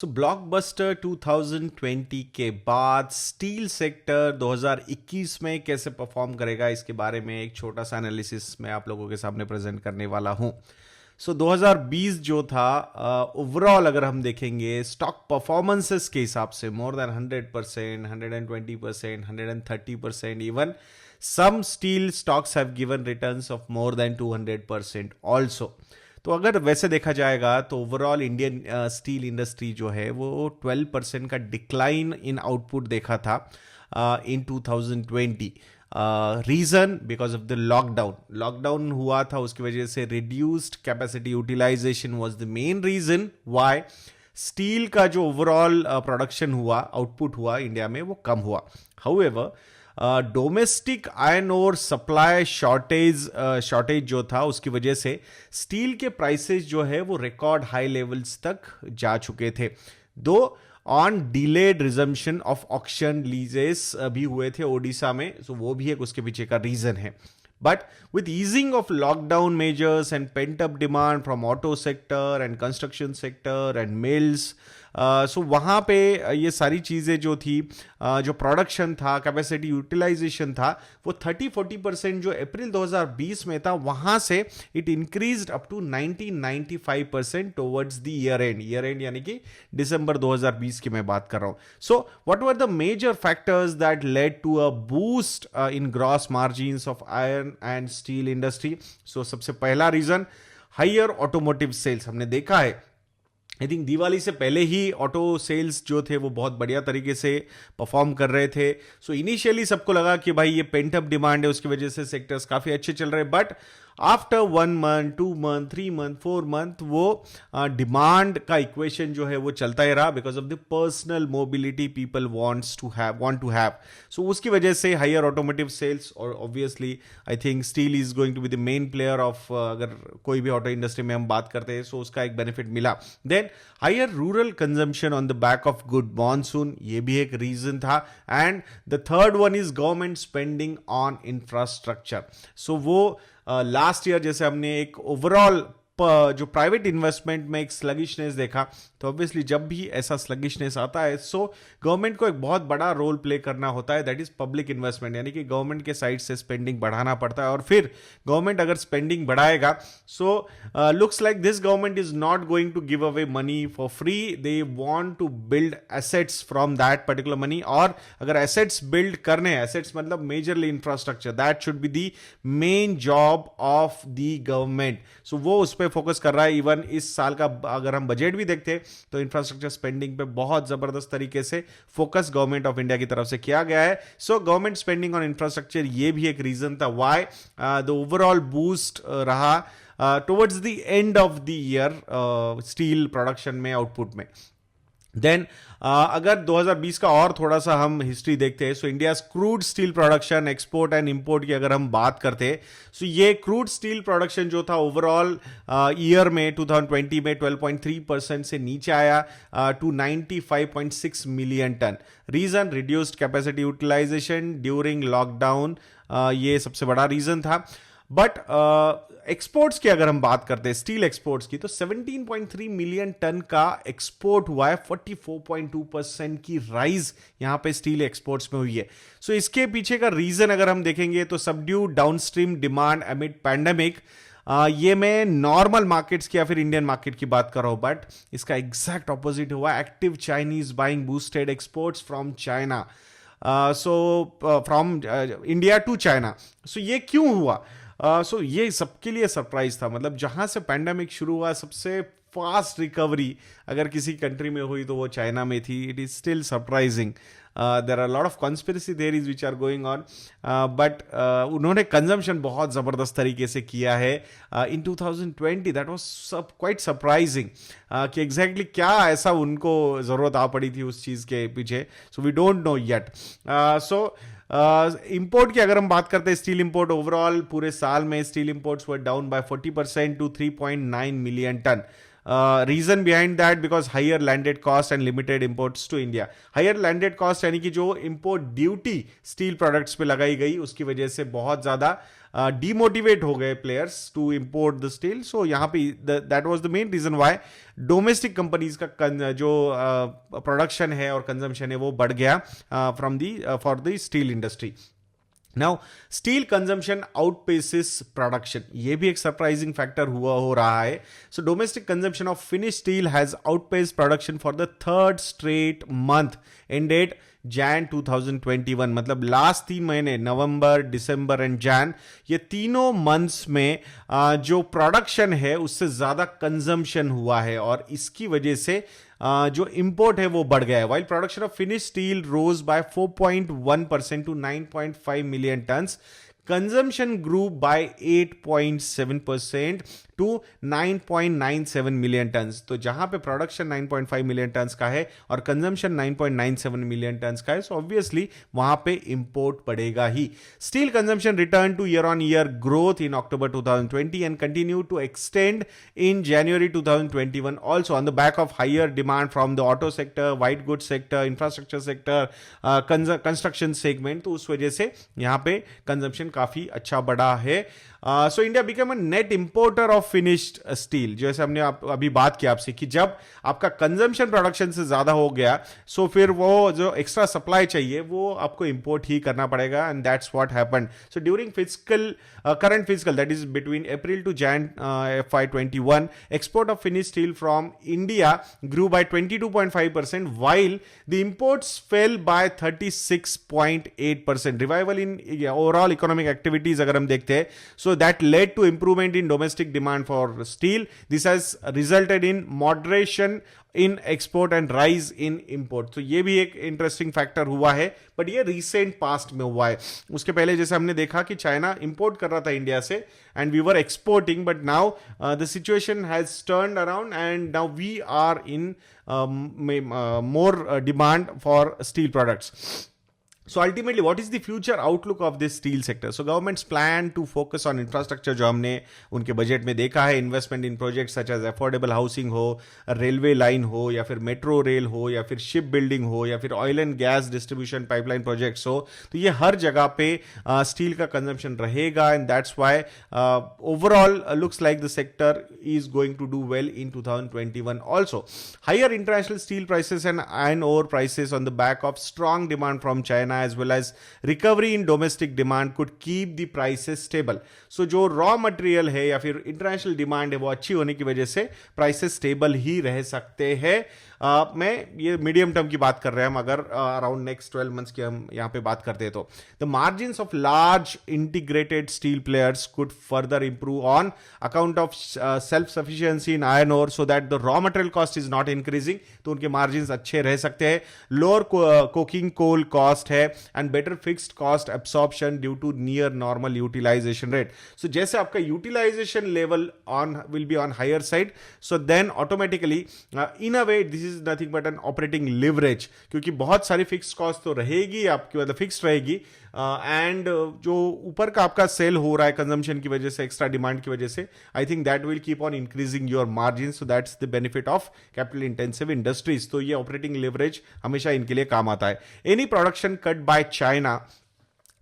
तो ब्लॉकबस्टर 2020 के बाद स्टील सेक्टर 2021 में कैसे परफॉर्म करेगा, इसके बारे में एक छोटा सा एनालिसिस मैं आप लोगों के सामने प्रेजेंट करने वाला हूं। 2020 जो था, ओवरऑल अगर हम देखेंगे स्टॉक परफॉर्मेंसेस के हिसाब से more than 100%, 120%, 130%, even some steel stocks have given returns of more than 200% also. तो अगर वैसे देखा जाएगा तो ओवरऑल इंडियन स्टील इंडस्ट्री जो है वो 12% का डिक्लाइन इन आउटपुट देखा था in 2020। Reason because of the lockdown हुआ था, उसकी वजह से reduced capacity utilisation was the main reason why steel का जो ओवरऑल प्रोडक्शन हुआ, आउटपुट हुआ इंडिया में, वो कम हुआ। However domestic iron ore supply shortage जो था, उसकी वजह से स्टील के प्राइसेस जो है वो रिकॉर्ड हाई लेवल्स तक जा चुके थे। दो on delayed resumption of auction लीजेस भी हुए थे ओडिशा में, सो वो भी एक उसके पीछे का रीजन है। But with easing of lockdown measures and pent-up demand from auto sector and construction sector and mills, so वहाँ पे ये सारी चीज़ें जो थी, जो प्रोडक्शन था, कैपेसिटी यूटिलाइजेशन था, वो 30-40% जो अप्रैल 2020 में था, वहाँ से it increased up to 90-95% towards the year end यानी कि दिसंबर 2020 की मैं बात कर रहा हूँ। So what were the major factors that led to a boost in gross margins of iron and steel industry? So सबसे पहला रीजन, हाइयर ऑटोमोटिव सेल्स। हमने देखा है, आई थिंक दिवाली से पहले ही ऑटो सेल्स जो थे वो बहुत बढ़िया तरीके से परफॉर्म कर रहे थे। सो इनिशियली सबको लगा कि भाई ये पेंट अप डिमांड है, उसकी वजह से सेक्टर्स काफ़ी अच्छे चल रहे हैं। But after 1 month, 2 month, 3 month, 4 month, वो डिमांड का इक्वेशन जो है वो चलता ही रहा, because of the personal mobility people want to have. So उसकी वजह से हाइयर ऑटोमोटिव सेल्स, और obviously I think steel is going to be the main player of, अगर कोई भी ऑटो इंडस्ट्री में हम बात करते हैं, सो उसका एक बेनिफिट मिला। Then higher rural consumption on the back of good monsoon, ये भी एक रीजन था। And the third one is government spending on infrastructure. So वो लास्ट ईयर जैसे हमने एक ओवरऑल जो प्राइवेट इन्वेस्टमेंट में एक स्लगिशनेस देखा, तो ऑब्वियसली जब भी ऐसा स्लगिशनेस आता है, सो गवर्नमेंट को एक बहुत बड़ा रोल प्ले करना होता है, दैट इज पब्लिक इन्वेस्टमेंट, यानी कि गवर्नमेंट के साइड से स्पेंडिंग बढ़ाना पड़ता है। और फिर गवर्नमेंट अगर स्पेंडिंग बढ़ाएगा, so looks like this government is not going to give away money for free, they want to build assets from that particular money. और अगर एसेट्स बिल्ड करने, एसेट्स मतलब majorly infrastructure, that should be the main job of the government. So वो उस पर focus कर रहा है। इवन इस साल का अगर हम बजट भी देखते तो इंफ्रास्ट्रक्चर स्पेंडिंग पे बहुत जबरदस्त तरीके से फोकस गवर्नमेंट ऑफ इंडिया की तरफ से किया गया है। So government spending on infrastructure, ये भी एक रीजन था व्हाई द ओवरऑल बूस्ट रहा towards the end of the year steel production में, आउटपुट में। देन अगर 2020 का और थोड़ा सा हम हिस्ट्री देखते हैं, so India crude steel production, export and import की अगर हम बात करते हैं, सो ये क्रूड स्टील प्रोडक्शन जो था ओवरऑल ईयर में 2020 में 12.3% से नीचे आया to 95.6 million tonne. Reason, reduced capacity utilisation during lockdown, ये सबसे बड़ा रीजन था। बट एक्सपोर्ट्स की अगर हम बात करते हैं, स्टील एक्सपोर्ट्स की, तो 17.3 मिलियन टन का एक्सपोर्ट हुआ है, 44.2% की राइज यहां पे स्टील एक्सपोर्ट्स में हुई है। सो इसके पीछे का रीजन अगर हम देखेंगे तो subdued downstream demand amid pandemic. ये मैं नॉर्मल मार्केट्स की या फिर इंडियन मार्केट की बात कर रहा हूं, बट इसका एग्जैक्ट ऑपोजिट हुआ, active Chinese buying boosted exports from China, from India to China. So ये क्यों हुआ? सो ये सबके लिए सरप्राइज था। मतलब जहां से पैंडेमिक शुरू हुआ, सबसे फास्ट रिकवरी अगर किसी कंट्री में हुई तो वो चाइना में थी। It is still surprising. There are lot of conspiracy theories which are going on, but उन्होंने कंजम्पशन बहुत ज़बरदस्त तरीके से किया है in 2020। That was quite surprising कि एग्जैक्टली क्या ऐसा उनको ज़रूरत आ पड़ी थी उस चीज़ के पीछे। So we don't know yet. So import की अगर हम बात करते हैं, स्टील इंपोर्ट ओवरऑल पूरे साल में steel imports were down by 40% to 3.9 million tonne. Reason behind that because higher landed cost and limited imports to India. Higher landed cost यानी कि जो इंपोर्ट ड्यूटी स्टील प्रोडक्ट्स पे लगाई गई उसकी वजह से बहुत ज्यादा डीमोटिवेट हो गए players to import the steel. So यहां पे that was the main reason why domestic companies का जो प्रोडक्शन है और कंजम्पशन है वो बढ़ गया from the for the steel industry. Now, steel consumption outpaces production. ये भी एक सरप्राइजिंग फैक्टर हो रहा है. So, domestic consumption of finished steel has outpaced production for the third straight month ended Jan 2021. मतलब लास्ट 3 महीने नवंबर, दिसंबर एंड जैन, ये तीनों मंथ्स में जो प्रोडक्शन है उससे ज्यादा कंजम्पशन हुआ है और इसकी वजह से जो इंपोर्ट है वो बढ़ गया है. While production of finish steel rose by 4.1% to 9.5 million tonnes, consumption grew by 8.7% to 9.97 million tonnes. तो जहां पे प्रोडक्शन 9.5 मिलियन टन्स का है और कंजम्पशन 9.97 मिलियन टन्स का है, सो ऑब्वियसली वहां पे इंपोर्ट पड़ेगा ही. Steel consumption return to year on year growth in October 2020 and continue to extend in January 2021 also on the back of higher demand from the auto sector, white goods sector, infrastructure sector, construction segment. तो उस वजह से यहां पे consumption काफी अच्छा बढ़ा है. So India become a net importer of finished steel. जैसे हमने अभी बात की आपसे कि जब आपका कंजम्पशन प्रोडक्शन से ज्यादा हो गया, सो फिर वो जो एक्स्ट्रा सप्लाई चाहिए वो आपको इंपोर्ट ही करना पड़ेगा, and that's what happened. So during current fiscal, that is between April to Jan FY21, export of finished steel from India grew by 22.5%, while the imports fell by 36.8%. Revival in overall economic activities अगर हम देखते हैं, so that led to improvement in domestic demand for steel. This has resulted in moderation in export and rise in import. तो ये भी एक interesting factor हुआ है, बट ये रिसेंट पास्ट में हुआ है. उसके पहले जैसे हमने देखा कि चाइना इंपोर्ट कर रहा था इंडिया से and we were exporting, but now the situation has turned around and now we are in more demand for steel products. So ultimately, what is the future outlook of this steel sector? So government's plan to focus on infrastructure, जो हमने उनके budget में देखा है, investment in project such as affordable housing हो, railway line हो, या फिर मेट्रो रेल हो, या फिर शिप बिल्डिंग हो, या फिर oil and gas distribution pipeline projects हो, तो ये हर जगह पे स्टील का कंजम्पशन रहेगा, and that's why overall looks like the sector is going to do well in 2021 also. Higher international steel prices and iron ore prices on the back of strong demand from China as well as recovery in domestic demand could keep the prices stable. So जो raw material है या फिर international demand है वो अच्छी होने की वजह से prices stable ही रह सकते हैं. मैं ये मीडियम टर्म की बात कर रहे हैं हम, अगर अराउंड नेक्स्ट 12 मंथ्स की हम यहां पे बात करते हैं तो the margins of large integrated steel players could further improve on account of self sufficiency in iron ore, so that the raw material cost is not increasing. तो उनके मार्जिन्स अच्छे रह सकते हैं. लोअर कोकिंग कोल कॉस्ट है and better fixed cost absorption due to near normal utilization rate. So जैसे आपका utilization level will be on higher side, so then automatically in a way this is nothing but an operating leverage, क्योंकि बहुत सारी fixed cost तो रहेगी आपकी, मतलब fixed रहेगी, एंड जो ऊपर का आपका सेल हो रहा है कंजम्पशन की वजह से, एक्स्ट्रा डिमांड की वजह से, I think that will keep on increasing your margin. So that's the benefit of capital intensive industries. तो ये ऑपरेटिंग लिवरेज हमेशा इनके लिए काम आता है. Any production cut by China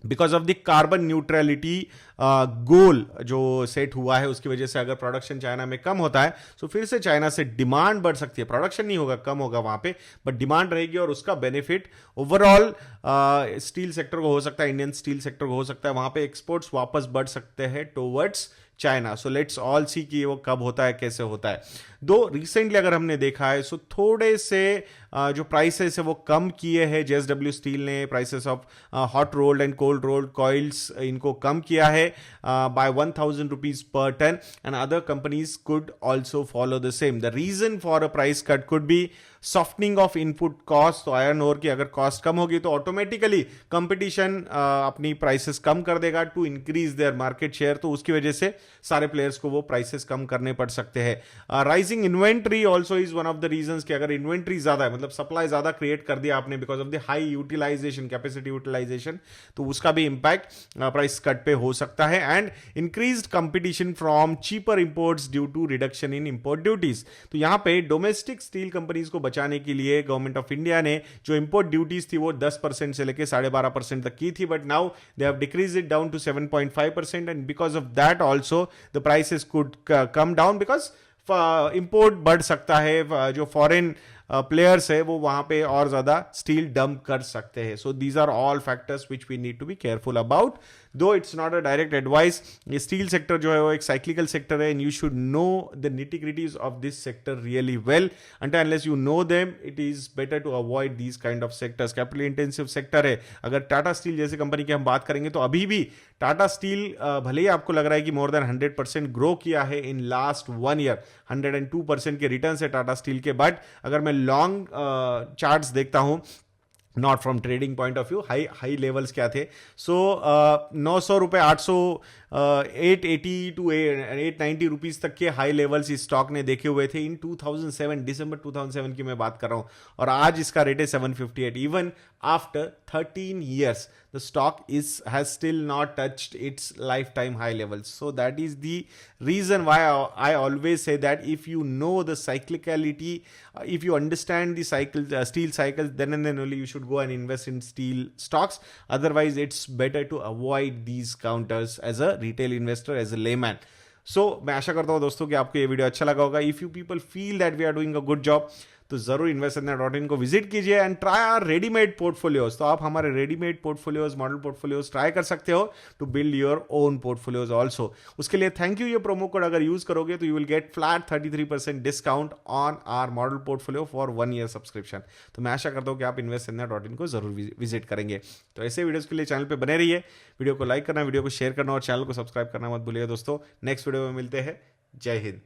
because of the carbon neutrality goal जो सेट हुआ है, उसकी वजह से अगर प्रोडक्शन चाइना में कम होता है तो फिर से चाइना से डिमांड बढ़ सकती है. प्रोडक्शन नहीं होगा, कम होगा वहां पे, बट डिमांड रहेगी और उसका बेनिफिट ओवरऑल स्टील सेक्टर को हो सकता है, इंडियन स्टील सेक्टर को हो सकता है. वहां पे एक्सपोर्ट्स वापस बढ़ सकते हैं towards China. So let's all see कि वो कब होता है, कैसे होता है. दो रिसेंटली अगर हमने देखा है, सो थोड़े से जो प्राइसेस है वो कम किए हैं. जेएसडब्ल्यू स्टील ने prices of hot rolled and cold rolled coils इनको कम किया है by 1000 rupees per tonne, and other companies could also follow the same. The reason for a price cut could be softening of input cost, तो iron ore की अगर cost कम होगी तो ऑटोमेटिकली कंपटीशन अपनी प्राइसेस कम कर देगा to increase their market share, तो उसकी वजह से सारे प्लेयर्स को वो प्राइसेस कम करने पड़ सकते हैं। Rising inventory also is one of the reasons कि अगर इन्वेंट्री ज्यादा है, मतलब सप्लाई ज्यादा क्रिएट कर दिया आपने because of the high utilisation, capacity utilisation, तो उसका भी इंपैक्ट प्राइस कट पे हो सकता है। And increased competition from cheaper imports due to reduction in import duties, तो यहां पे डोमेस्टिक स्टील कंपनीज को बचाने के लिए गवर्नमेंट ऑफ इंडिया ने जो इंपोर्ट ड्यूटीज थी वो 10% से लेकर 12.5% तक की थी, but now they have decrease it down to 7.5%, and because of that also the prices could come down because import बढ़ सकता है, जो फॉरेन प्लेयर्स है वो वहां पे और ज्यादा स्टील डंप कर सकते हैं। So these are all factors which we need to be careful about, though it's not a direct advice. ये स्टील सेक्टर जो है वो एक साइक्लिकल सेक्टर है, and you should know the nitty gritties of this sector really well. until unless you know them, it is better to avoid these kind of sectors. Capital intensive sector है, अगर Tata steel जैसी company की हम बात करेंगे तो अभी भी टाटा स्टील भले ही आपको लग रहा है कि मोर देन 100% ग्रो किया है इन लास्ट 1 ईयर, 102% के रिटर्न है टाटा स्टील के, बट अगर मैं लॉन्ग चार्ट्स देखता हूं, not from trading point of view, high levels क्या थे, सो 900 रुपए, 800, 880 टू 890 रुपीज तक के हाई लेवल्स इस स्टॉक ने देखे हुए थे इन 2007, दिसंबर 2007 की मैं बात कर रहा हूं, और आज इसका रेट है 758। Even after 13 years the stock has still not touched its lifetime high levels. So that is the reason why I always say that if you know the cyclicality, if you understand the cycle, steel cycles, then and then only you should go and invest in steel stocks. Otherwise it's better to avoid these counters as a retail investor, as a layman. So मैं आशा करता हूँ दोस्तों कि आपको ये video अच्छा लगा होगा। If you people feel that we are doing a good job, तो जरूर investindia.in को विजिट कीजिए and try our readymade portfolios. तो आप हमारे readymade portfolios, model portfolios try कर सकते हो to build your own portfolios also. उसके लिए थैंक यू, ये प्रोमो कोड अगर यूज करोगे तो you will get flat 33% discount on our model portfolio for 1 year subscription. तो मैं आशा करता हूँ कि आप investindia.in को जरूर विजिट करेंगे। तो ऐसे वीडियोज के लिए चैनल पर बने रहिए, वीडियो को लाइक करना, वीडियो को शेयर करना और चैनल को सब्सक्राइब करना मत भूलिएगा दोस्तों। नेक्स्ट वीडियो में मिलते हैं, जय हिंद।